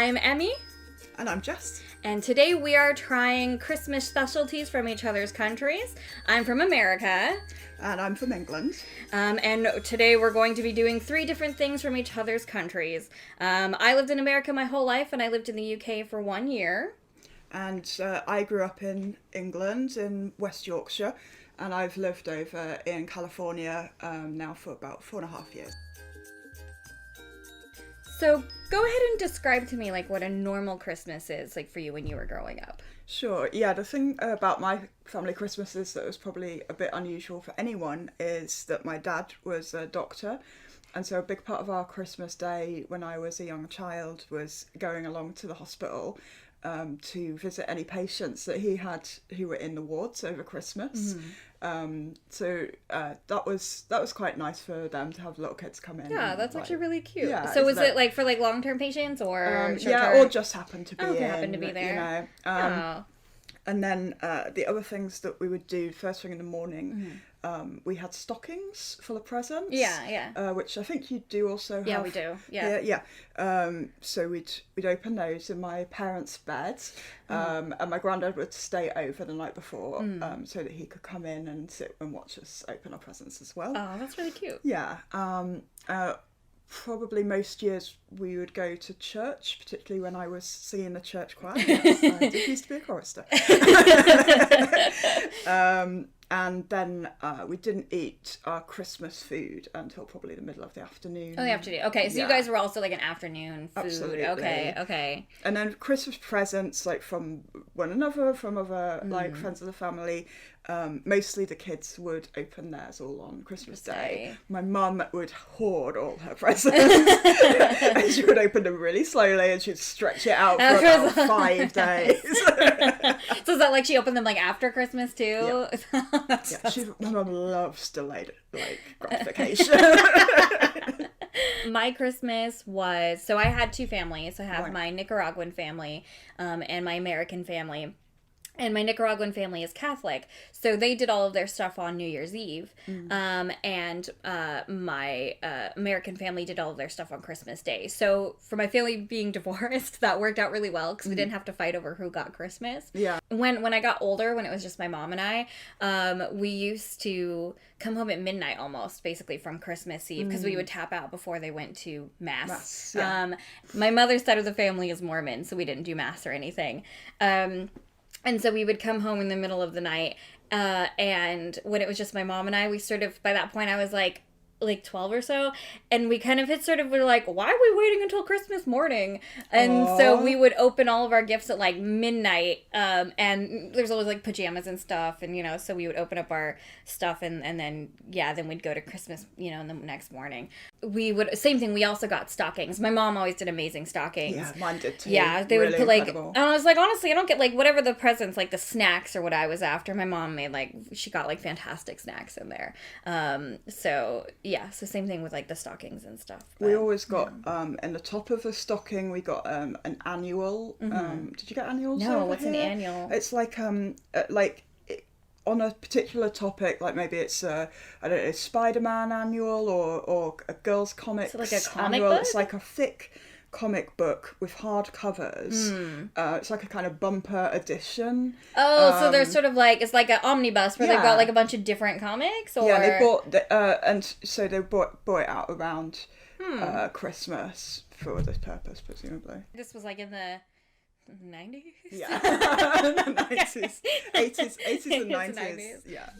I'm Emi. And I'm Jess. And today we are trying Christmas specialties from each other's countries. I'm from America. And I'm from England. And today we're going to be doing 3 different things from each other's countries. I lived in America my whole life, and I lived in the UK for 1 year. And I grew up in England, in West Yorkshire. And I've lived over in California now for about 4.5 years. So go ahead and describe to me like what a normal Christmas is like for you when you were growing up. Sure. Yeah, the thing about my family Christmases that was probably a bit unusual for anyone is that my dad was a doctor. And so a big part of our Christmas day when I was a young child was going along to the hospital to visit any patients that he had who were in the wards over Christmas. So that was quite nice for them to have little kids come in. Yeah, that's actually really cute. Yeah, so was it like for like long-term patients or yeah, or just happened to be happened to be there. You know. And then the other things that we would do first thing in the morning, we had stockings full of presents. Yeah. Which I think you do also have. Yeah, we do. Yeah. So we'd open those in my parents' bed, and my granddad would stay over the night before, so that he could come in and sit and watch us open our presents as well. Oh, that's really cute. Yeah. Probably most years we would go to church, particularly when I was singing the church choir. Yes, I did used to be a chorister. And then we didn't eat our Christmas food until probably the middle of the afternoon. Oh, the afternoon. Okay, so you guys were also like an afternoon food. Absolutely. Okay. And then Christmas presents, like from one another, from other like friends of the family. Mostly the kids would open theirs all on Christmas Day. My mum would hoard all her presents. And she would open them really slowly and she'd stretch it out for about 5 days. So is that like she opened them like after Christmas too? Yeah. My mum loves delayed like gratification. My Christmas was, so I had 2 families. I have my Nicaraguan family and my American family. And my Nicaraguan family is Catholic, so they did all of their stuff on New Year's Eve. And my American family did all of their stuff on Christmas Day. So for my family being divorced, that worked out really well because we didn't have to fight over who got Christmas. Yeah. When I got older, when it was just my mom and I, we used to come home at midnight almost, basically from Christmas Eve, because we would tap out before they went to Mass. My mother's side of the family is Mormon, so we didn't do Mass or anything. And so we would come home in the middle of the night, and when it was just my mom and I, we sort of, by that point I was like 12 or so, and we kind of were like, why are we waiting until Christmas morning? And so we would open all of our gifts at like midnight, and there's always like pajamas and stuff, and so we would open up our stuff and then we'd go to Christmas, in the next morning. Same thing, we also got stockings. My mom always did amazing stockings. Yeah, mine did too. Yeah, they really would put incredible. and I was like, honestly, I don't get like whatever the presents, like the snacks or what I was after. My mom made she got like fantastic snacks in there. So same thing with like the stockings and stuff. But, we always got in the top of the stocking we got an annual. Did you get annuals? No, what's here? an annual? It's like on a particular topic, like maybe it's I don't know, Spider-Man annual or a girls' comics. So like a comic annual. book? It's like a thick comic book with hard covers. It's like a kind of bumper edition. Oh, so there's sort of like, it's like an omnibus where they've got like a bunch of different comics? Or... Yeah, they bought and so they bought it out around Christmas for this purpose, presumably. This was like in the 90s? Yeah. The 90s. 80s and 90s. Yeah.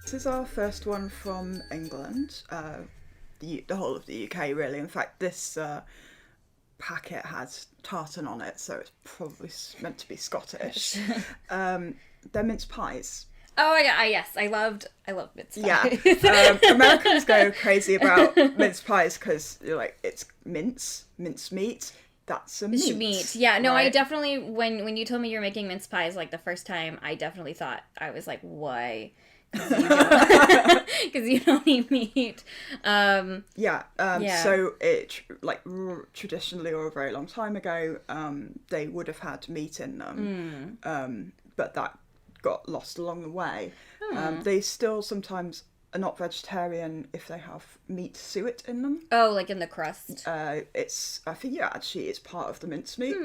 This is our first one from England. The whole of the UK, really. In fact, this packet has tartan on it, so it's probably meant to be Scottish. They're mince pies. Oh yeah, yes, I love mince pies. Yeah, Americans go crazy about mince pies because you're like, it's mince meat. That's a meat. Yeah, no, right? I definitely, when you told me you're making mince pies like the first time, I definitely thought, I was like, why? Because you don't eat meat. So it traditionally, or a very long time ago, they would have had meat in them, but that got lost along the way. They still sometimes are not vegetarian if they have meat suet in them. Oh, like in the crust. It's I think actually it's part of the mincemeat.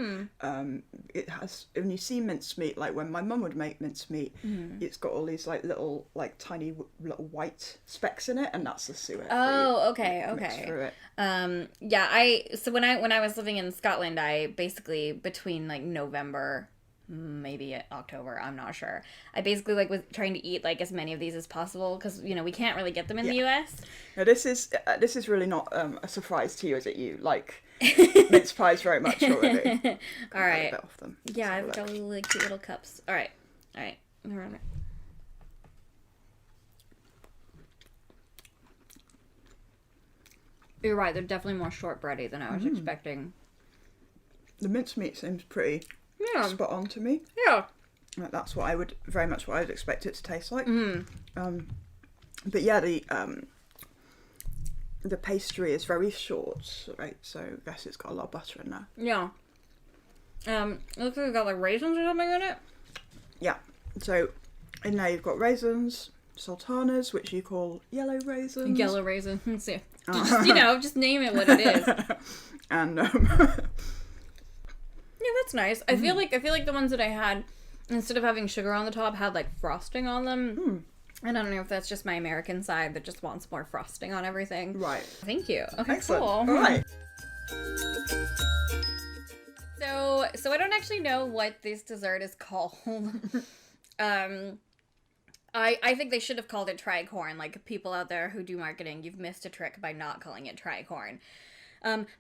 It has, when you see mincemeat, like when my mum would make mincemeat, it's got all these like little like tiny little white specks in it, and that's the suet. Oh, okay. Through it. So when I was living in Scotland, I basically between like November, maybe October, I'm not sure, I basically like was trying to eat like as many of these as possible because we can't really get them in the US. Now this is really not a surprise to you, is it? You like mince pies very much already. All right. A bit off them. Yeah, I've got like cute little cups. All right. You're right. They're definitely more shortbready than I was expecting. The mincemeat seems pretty spot on to me. Yeah. That's what I would expect it to taste like. But yeah, the pastry is very short, right? So I guess it's got a lot of butter in there. Yeah. It looks like it's got like raisins or something in it. Yeah. So in there you've got raisins, sultanas, which you call yellow raisins. Yellow raisins. Yeah. Just name it what it is. And yeah, that's nice. I feel like the ones that I had, instead of having sugar on the top, had like frosting on them. And I don't know if that's just my American side that just wants more frosting on everything. Right. Thank you. Okay, excellent. cool. All right. So I don't actually know what this dessert is called. I think they should have called it tricorn. Like, people out there who do marketing, you've missed a trick by not calling it tricorn.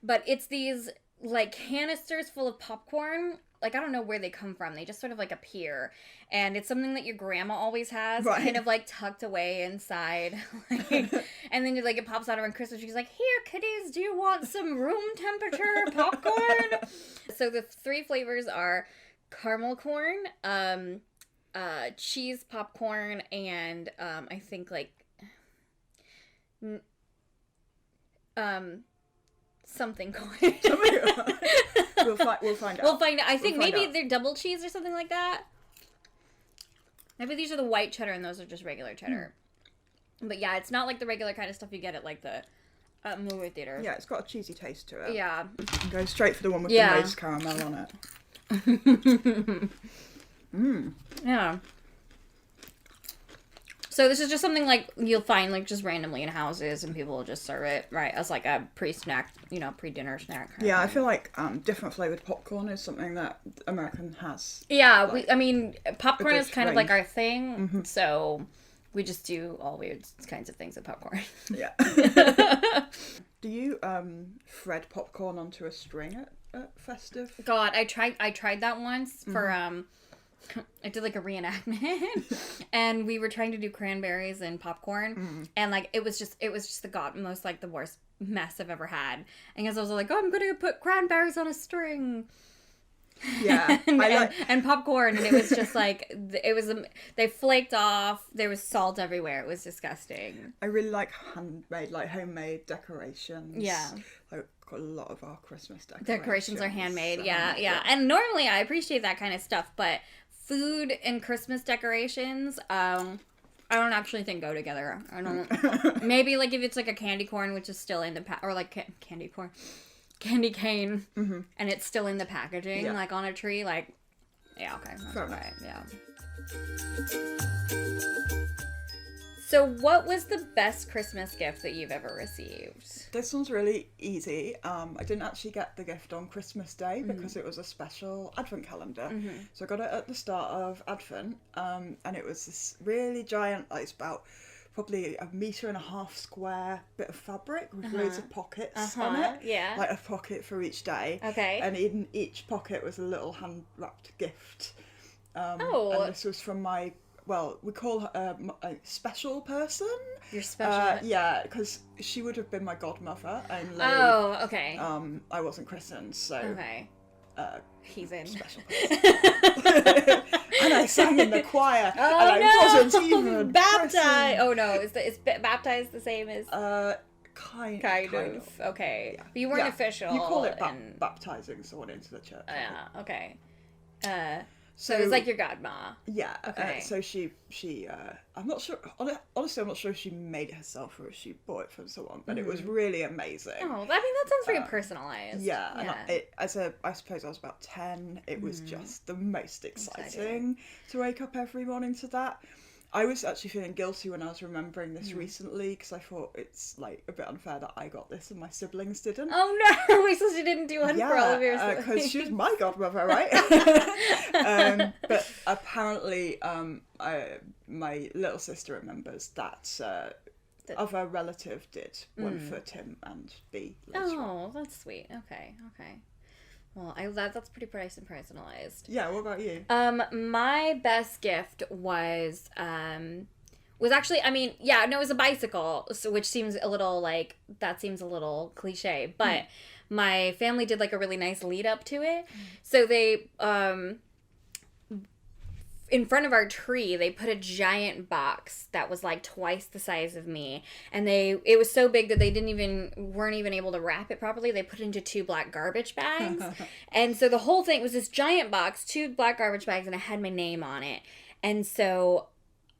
But it's these like canisters full of popcorn. Like, I don't know where they come from. They just sort of like appear. And it's something that your grandma always has, kind of like tucked away inside. And then like it pops out around Christmas. She's like, "Here, kiddies, do you want some room temperature popcorn?" So the 3 flavors are caramel corn, cheese popcorn, and I think like something corn. We'll find out. We'll find out. I think maybe they're double cheese or something like that. Maybe these are the white cheddar and those are just regular cheddar. But yeah, it's not like the regular kind of stuff you get at like the movie theater. Yeah, it's got a cheesy taste to it. Yeah. Go straight for the one with the raised caramel on it. Yeah. So this is just something like you'll find like just randomly in houses, and people will just serve it as like a pre-snack, pre-dinner snack. Yeah, I feel like different flavored popcorn is something that American has. Yeah, popcorn is kind of like our thing, so we just do all weird kinds of things with popcorn. Yeah. Do you thread popcorn onto a string at festive? God, I tried that once for I did like a reenactment, and we were trying to do cranberries and popcorn, and like it was just the worst mess I've ever had. And because I was like, "Oh, I'm gonna put cranberries on a string." Yeah, and popcorn, and it was just like they flaked off. There was salt everywhere. It was disgusting. I really like homemade decorations. Yeah, like a lot of our Christmas decorations are handmade. Yeah. And normally I appreciate that kind of stuff, but food and Christmas decorations, I don't actually think go together. I don't. Maybe like if it's like a candy corn, which is still in the or like candy cane, and it's still in the packaging, like on a tree, like okay, that's right, yeah. So what was the best Christmas gift that you've ever received? This one's really easy. I didn't actually get the gift on Christmas Day because it was a special Advent calendar. So I got it at the start of Advent, and it was this really giant, like it's about probably 1.5 meters square bit of fabric with loads of pockets on it. Yeah. Like a pocket for each day. Okay. And in each pocket was a little hand-wrapped gift. And this was from my... Well, we call her a special person. Your special? Yeah, because she would have been my godmother only. Oh, okay. I wasn't christened, so... Okay. He's in. Special person. And I sang in the choir, and I wasn't even baptized. christened. Oh no, is baptized the same as? Kind of. Okay. Yeah. But you weren't official. You call it baptizing someone into the church. Yeah. Okay. So it's like your godma. Yeah. Okay. So she I'm not sure. Honestly, I'm not sure if she made it herself or if she bought it from someone. But it was really amazing. Oh, I mean that sounds very personalized. Yeah. And I suppose I was about 10. It was just the most exciting to wake up every morning to that. I was actually feeling guilty when I was remembering this recently because I thought it's like a bit unfair that I got this and my siblings didn't. Oh no! Wait, so she didn't do one for all of your siblings? Because she was my godmother, right? But apparently, my little sister remembers that other relative did one for Tim and B. Oh, that's sweet. Okay. Well, that's pretty nice and personalized. Yeah, what about you? My best gift was actually, I mean, yeah, no, it was a bicycle, so which seems a little cliche, but my family did like a really nice lead up to it. So they in front of our tree, they put a giant box that was like twice the size of me, and it was so big that they weren't even able to wrap it properly. They put it into 2 black garbage bags, and so the whole thing was this giant box, 2 black garbage bags, and it had my name on it,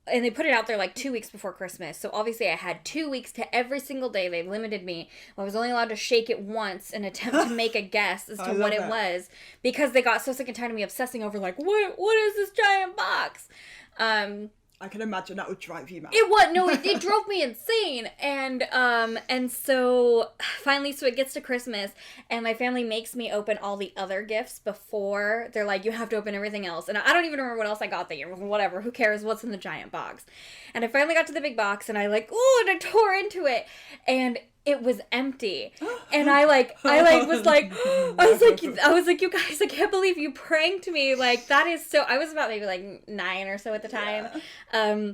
and they put it out there like 2 weeks before Christmas. So obviously I had 2 weeks to every single day. They limited me. I was only allowed to shake it once and attempt to make a guess as to what it was, because they got so sick and tired of me obsessing over like, what is this giant box? I can imagine that would drive you mad. It drove me insane. And so finally, so it gets to Christmas and my family makes me open all the other gifts before. They're like, you have to open everything else. And I don't even remember what else I got that year. Whatever, who cares what's in the giant box. And I finally got to the big box and I tore into it and it was empty. And I was like, you guys, I can't believe you pranked me. Like, that is so, I was about maybe like 9 or so at the time. Yeah.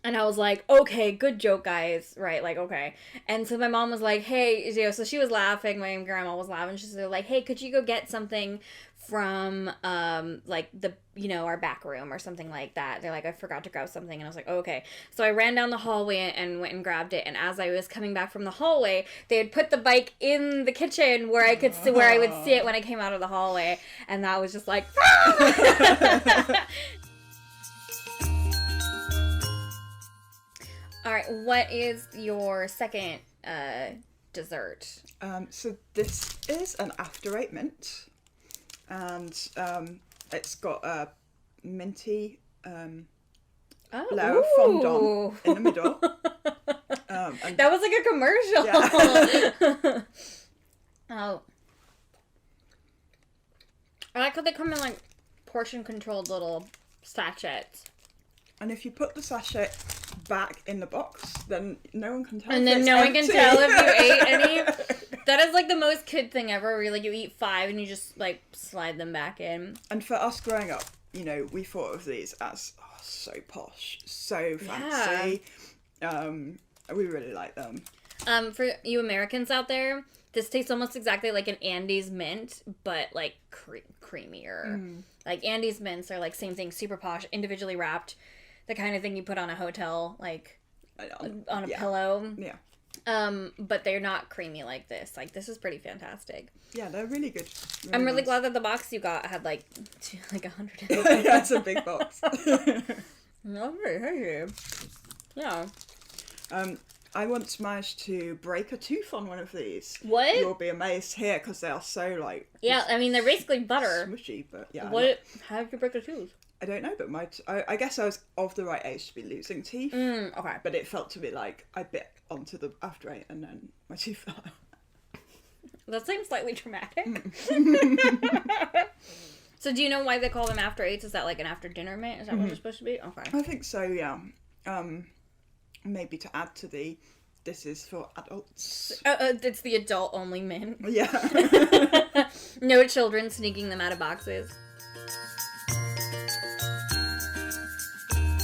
And I was like, okay, good joke, guys. Right, like, okay. And so my mom was like, hey, so she was laughing. My grandma was laughing. She's like, hey, could you go get something from, like, our back room or something like that? They're like, I forgot to grab something. And I was like, oh, okay. So I ran down the hallway and went and grabbed it. And as I was coming back from the hallway, they had put the bike in the kitchen where I would see it when I came out of the hallway. And that was just like, All right, what is your second dessert? So this is an after 8 mint, and it's got a minty layer of fondant in the middle. That was like a commercial. Yeah. Oh, I like how they come in like portion-controlled little sachets. And if you put the sachet back in the box, then no one can tell. And then no one can tell if you ate any. That is like the most kid thing ever, where like you eat 5 and you just like slide them back in. And for us growing up, we thought of these as so posh, so fancy. Yeah. We really like them. For you Americans out there, this tastes almost exactly like an Andes mint, but like creamier. Like Andes mints are like same thing, super posh, individually wrapped. The kind of thing you put on a hotel, like, on a pillow. Yeah. But they're not creamy like this. Like, this is pretty fantastic. Yeah, they're really good. I'm really glad that the box you got had, like 100 in it. Yeah, it's a big box. Okay, thank you. Yeah. I once managed to break a tooth on one of these. What? You'll be amazed here, because they are so, like... Yeah, I mean, they're basically butter. Smushy, but yeah. How did you break a tooth? I don't know, but I guess I was of the right age to be losing teeth. Okay. But it felt to me like I bit onto the after 8 and then my tooth fell out. That seems slightly traumatic. So do you know why they call them after 8s? Is that like an after dinner mint? Is that what it's supposed to be? Okay. I think so, yeah. Maybe to add to this is for adults. It's the adult only mint. Yeah. No children sneaking them out of boxes.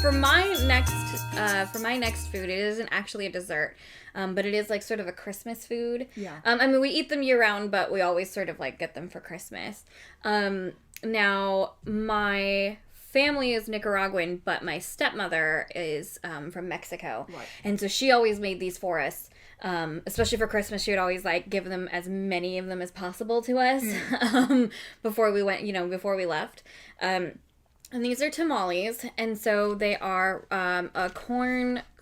For my next food, it isn't actually a dessert, but it is like sort of a Christmas food. Yeah. I mean, we eat them year round, but we always sort of like get them for Christmas. Now my family is Nicaraguan, but my stepmother is from Mexico, right. And so she always made these for us. Especially for Christmas, she would always like give them as many of them as possible to us before we went, before we left. And these are tamales, and so they are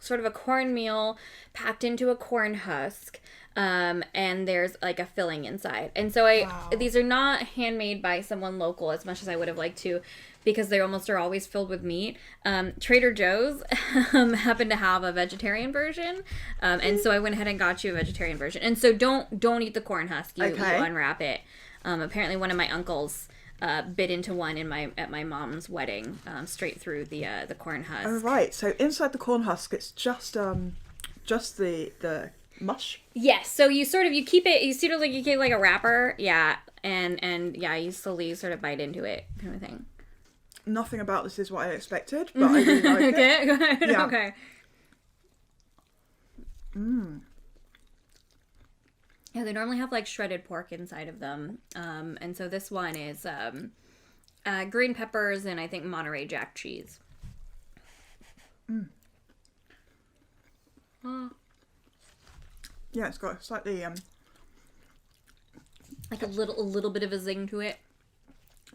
sort of a cornmeal packed into a corn husk, and there's like a filling inside. And so these are not handmade by someone local as much as I would have liked to, because they almost are always filled with meat. Trader Joe's happened to have a vegetarian version, and so I went ahead and got you a vegetarian version. And so don't eat the corn husk. You unwrap it. Apparently, one of my uncles bit into one at my mom's wedding, straight through the corn husk. Oh right, so inside the corn husk, it's just the mush. Yes, so you keep it. You sort of like you keep like a wrapper, yeah, and yeah, you slowly sort of bite into it, kind of thing. Nothing about this is what I expected, but I really like it. Okay, go ahead. Yeah. Okay. Yeah, they normally have like shredded pork inside of them, and so this one is green peppers and I think Monterey Jack cheese. Yeah, it's got slightly like a little bit of a zing to it.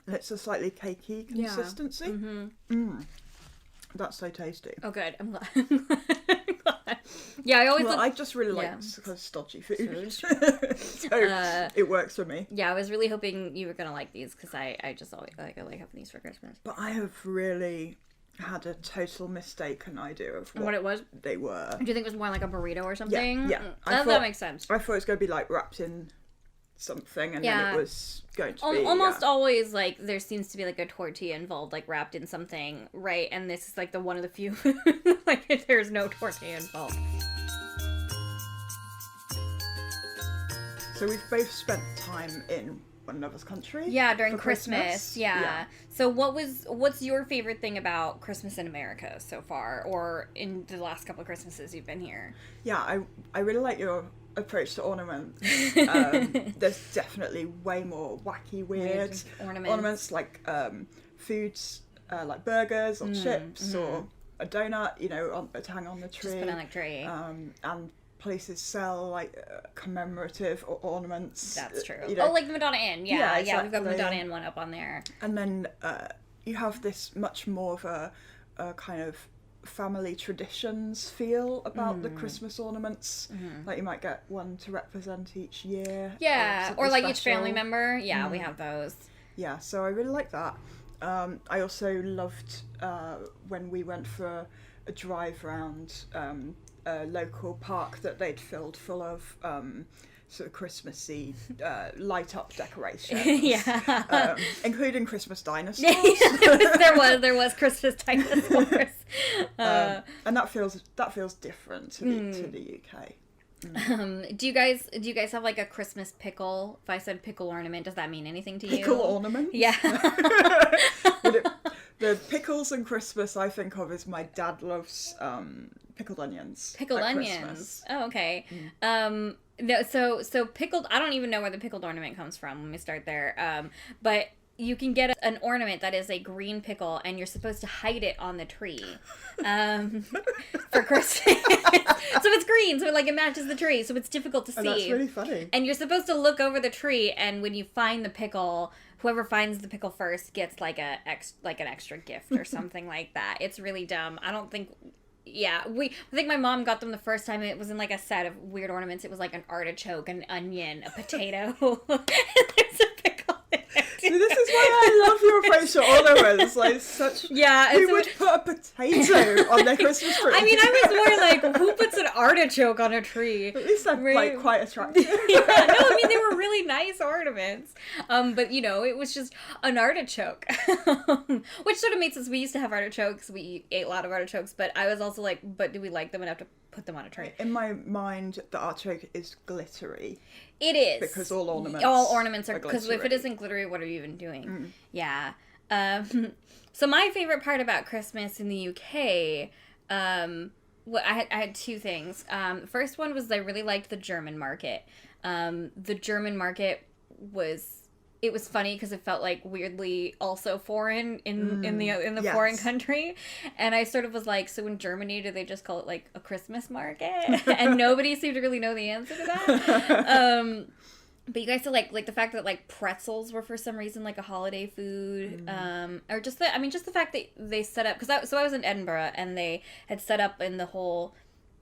It's a slightly cakey consistency. Yeah. Mm-hmm. That's so tasty. Oh, good. I'm glad. Yeah, I just really like stodgy food. So it works for me. Yeah, I was really hoping you were gonna like these because I just always I like having these for Christmas. But I have really had a total mistaken idea of what it was. They were. Do you think it was more like a burrito or something? Yeah. That makes sense. I thought it was going to be like wrapped in something, and then it was going to be almost always like there seems to be like a tortilla involved, like wrapped in something, right? And this is like the one of the few like there's no tortilla involved. So we've both spent time in one another's country. Yeah, during Christmas. Yeah. So what's your favorite thing about Christmas in America so far, or in the last couple of Christmases you've been here? Yeah, I really like your approach to ornaments. There's definitely way more wacky, weird ornaments like foods like burgers or chips or a donut, to hang on the tree. Just put on the tree. And places sell like commemorative ornaments. That's true. Like the Madonna Inn. Yeah, exactly. We've got the Madonna Inn one up on there. And then you have this much more of a kind of family traditions feel about the Christmas ornaments. Like you might get one to represent each year. Yeah, or like each family member. Yeah, we have those. Yeah, so I really like that. I also loved when we went for a drive around a local park that they'd filled full of sort of Christmassy light up decorations. Including Christmas dinosaurs. there was Christmas dinosaurs. And that feels different to the UK. Do you guys have like a Christmas pickle? If I said pickle ornament, does that mean anything to you? Pickle ornament? Yeah. The pickles and Christmas I think of is my dad loves pickled onions. Pickled onions. Christmas. Oh, okay. No, so pickled. I don't even know where the pickled ornament comes from. Let me start there. But you can get an ornament that is a green pickle, and you're supposed to hide it on the tree for Christmas. So it's green, so it matches the tree, so it's difficult to see. And that's really funny. And you're supposed to look over the tree, and when you find the pickle, whoever finds the pickle first gets like an extra gift or something like that. It's really dumb. I don't think. Yeah, I think my mom got them the first time. It was in like a set of weird ornaments. It was like an artichoke, an onion, a potato, and there's a pickle in it. See, this is why I love your approach to ornaments. Like such. Yeah, who would put a potato on their Christmas tree? I mean, I was more like, who puts an artichoke on a tree? At least they're like quite attractive. Yeah, no, I mean they were really nice ornaments. But it was just an artichoke, which sort of makes sense. We used to have artichokes. We ate a lot of artichokes, but I was also like, but do we like them enough to put them on a tree? In my mind, the artichoke is glittery. It is. Because all ornaments are because if it isn't glittery, what are you even doing? Yeah. So my favorite part about Christmas in the UK, I had two things. The first one was I really liked the German market. The German market was funny because it felt like weirdly also foreign in the foreign country, and I sort of was like, so in Germany do they just call it like a Christmas market? And nobody seemed to really know the answer to that. But you guys said like the fact that like pretzels were for some reason like a holiday food, or just the fact that they set up, because I was in Edinburgh and they had set up in the whole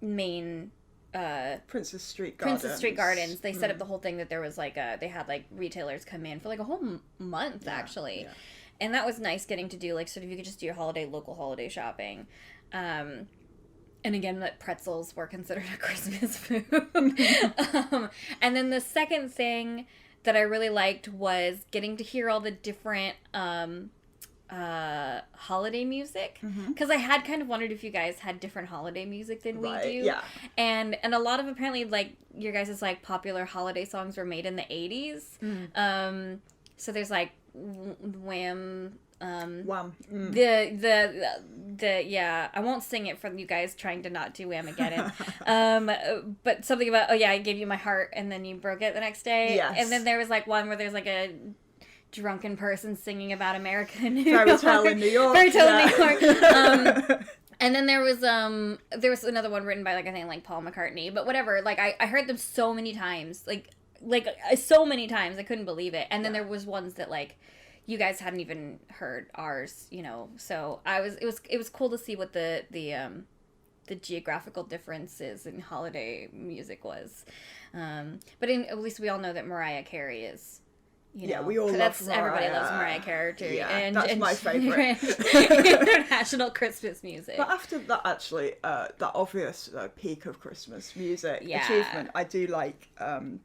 main Princess Street Gardens. They set up the whole thing that there was like they had like retailers come in for like a whole month actually, and that was nice getting to do like sort of you could just do your local holiday shopping. And again, that pretzels were considered a Christmas food. And then the second thing that I really liked was getting to hear all the different holiday music. Because I had kind of wondered if you guys had different holiday music than we do. Yeah. And a lot of apparently like your guys' like popular holiday songs were made in the 80s. So there's like Wham. Wham. Yeah, I won't sing it for you guys trying to not do Whamageddon. But something about, I gave you my heart and then you broke it the next day. Yes. And then there was like one where there's like a drunken person singing about America in New Fairy York. Tale in New York. Fairy Tale in New York. And then there was another one written by like I think like Paul McCartney, but whatever. Like I heard them so many times, like so many times I couldn't believe it. And then there was ones that like you guys hadn't even heard ours, So it was cool to see what the geographical differences in holiday music was. But at least we all know that Mariah Carey is. We all love Mariah. Everybody loves Mariah Carey too. Yeah, that's my favourite. International Christmas music. But after that, actually, that obvious peak of Christmas music achievement, I do like the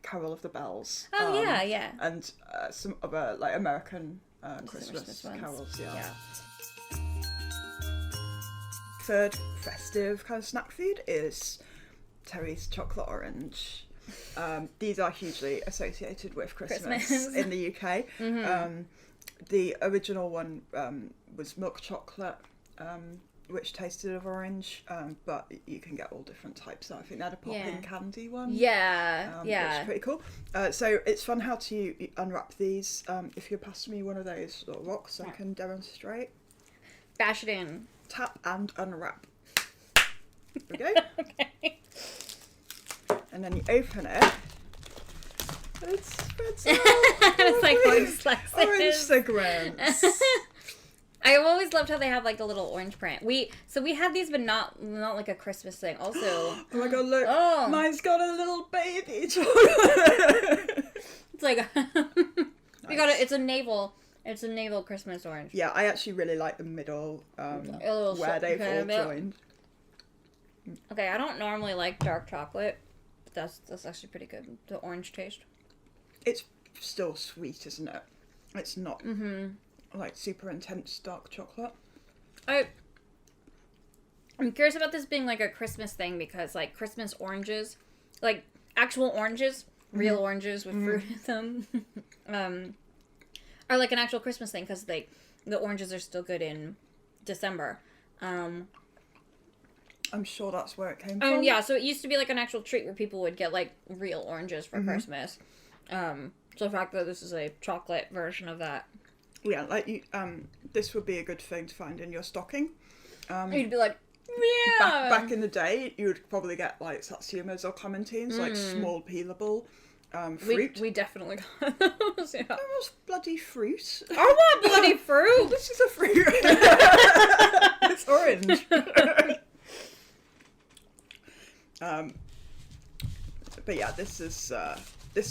Carol of the Bells. Oh yeah. And some other like American Christmas carols. Yeah. Third festive kind of snack food is Terry's chocolate orange. These are hugely associated with Christmas. In the UK. The original one was milk chocolate, which tasted of orange, but you can get all different types. I think they had a popping candy one. Which is pretty cool. So it's fun how to unwrap these. If you pass me one of those little rocks, I can demonstrate. Bash it in. Tap and unwrap. There we go. Okay. And then you open it. It's it's like orange cigarettes. I've always loved how they have like the little orange print. We had these, but not like a Christmas thing. Also, oh my god, look! Mine's got a little baby chocolate. It's like we got it. It's a navel Christmas orange. Yeah, I actually really like the middle where they've all joined. Okay, I don't normally like dark chocolate. That's actually pretty good. The orange taste. It's still sweet, isn't it? It's not like super intense dark chocolate. I'm curious about this being like a Christmas thing because like Christmas oranges, like actual oranges, real oranges with fruit in them, are like an actual Christmas thing because the oranges are still good in December. I'm sure that's where it came from. Yeah, so it used to be like an actual treat where people would get like real oranges for Christmas. So the fact that this is a chocolate version of that. Yeah, like you, this would be a good thing to find in your stocking. You'd be like, yeah. Back in the day, you would probably get like satsumas or clementines, like small peelable fruit. We definitely got those. Yeah. That was bloody fruit. I want bloody fruit. This is a fruit. It's orange. But yeah, this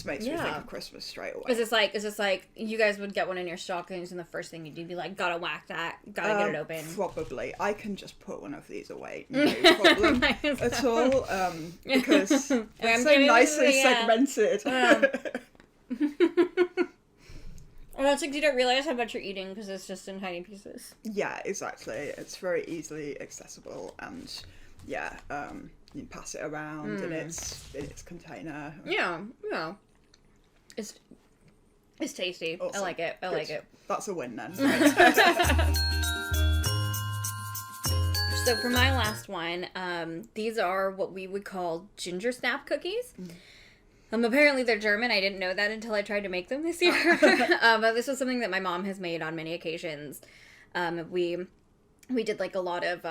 makes me think of Christmas straight away. Is this like you guys would get one in your stockings and the first thing you'd be like, gotta whack that, gotta get it open? Probably. I can just put one of these away, no problem at all, because they're so nicely segmented. And that's like you don't realize how much you're eating because it's just in tiny pieces. Yeah, exactly. It's very easily accessible and you pass it around in its container. Yeah. It's tasty. Awesome. I like it. I like it. That's a win then. So for my last one, these are what we would call ginger snap cookies. Apparently they're German. I didn't know that until I tried to make them this year. But this was something that my mom has made on many occasions. We did like a lot of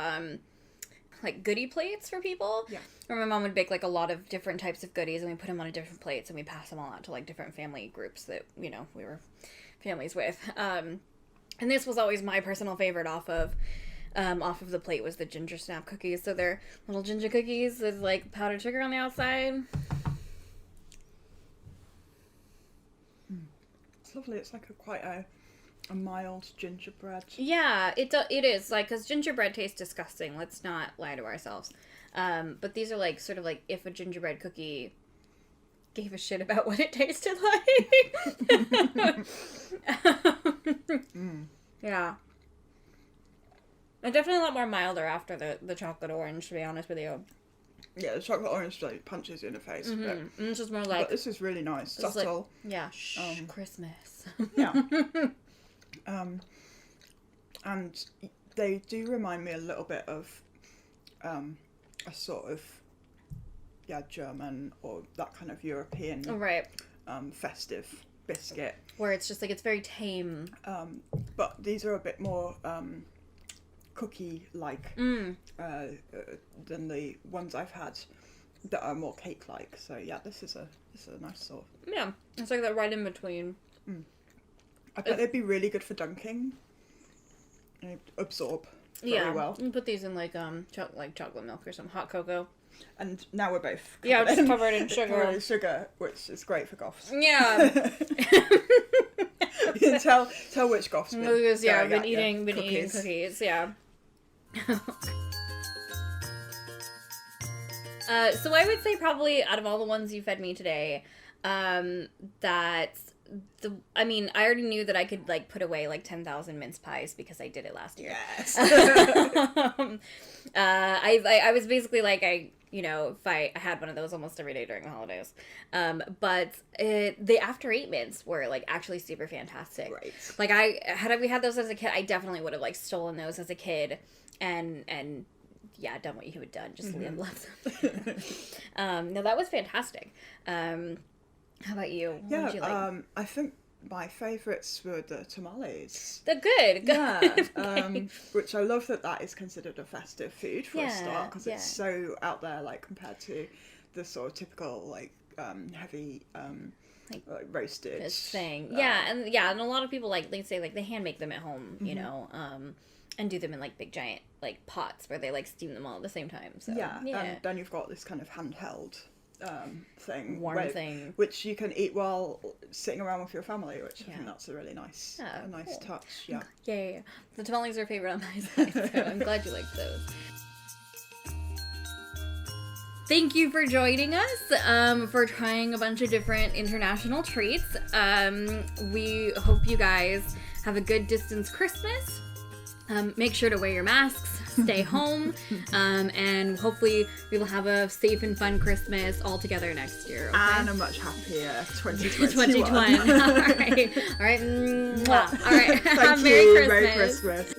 like goodie plates for people. Yeah. Or my mom would bake like a lot of different types of goodies, and we put them on different plates, and we pass them all out to like different family groups that, you know, we were families with. And this was always my personal favorite off of the plate was the ginger snap cookies. So they're little ginger cookies with like powdered sugar on the outside. It's lovely. It's like quite a mild gingerbread. Yeah, it is, like, because gingerbread tastes disgusting. Let's not lie to ourselves. But these are like sort of like if a gingerbread cookie gave a shit about what it tasted like. Yeah. And definitely a lot more milder after the chocolate orange, to be honest with you. Yeah, the chocolate orange like punches you in the face. Mm-hmm. But, and it's just more like... But this is really nice. Subtle. Like, yeah, Christmas. Yeah. And they do remind me a little bit of a sort of, German or that kind of European Right. Festive biscuit. Where it's just like, it's very tame. But these are a bit more cookie-like than the ones I've had that are more cake-like. So yeah, this is a nice sort. Yeah, it's like that right in between. I bet they'd be really good for dunking. They absorb very well. You can put these in like chocolate milk or some hot cocoa. And now we're both just covered in sugar. Covered in sugar, which is great for goths. Yeah. You can tell which goths. I've been eating cookies. Yeah. So I would say probably out of all the ones you fed me today, that I already knew that I could like put away like 10,000 mince pies because I did it last year. Yes. I was basically like, if I had one of those almost every day during the holidays. But the after 8 mints were like actually super fantastic. Right. Like had we had those as a kid, I definitely would have like stolen those as a kid and done what you had done. Just Liam loves them. No, that was fantastic. How about you? What did you like? I think my favourites were the tamales. They're good. Yeah, which I love that is considered a festive food for a start, because it's so out there, like, compared to the sort of typical, like, heavy, like roasted thing. And a lot of people, like, they say, like, they hand make them at home, you know, and do them in, like, big giant, like, pots where they, like, steam them all at the same time. So and then you've got this kind of handheld thing, thing, which you can eat while sitting around with your family, which I think that's a really nice, nice touch. Yeah. The tamales are favorite on my side, so I'm glad you liked those. Thank you for joining us, for trying a bunch of different international treats. We hope you guys have a good distance Christmas. Make sure to wear your masks, stay home, and hopefully we will have a safe and fun Christmas all together next year. Okay? And a much happier 2021. 2021. All right. All right. All right. Thank you. Merry Christmas. Merry Christmas.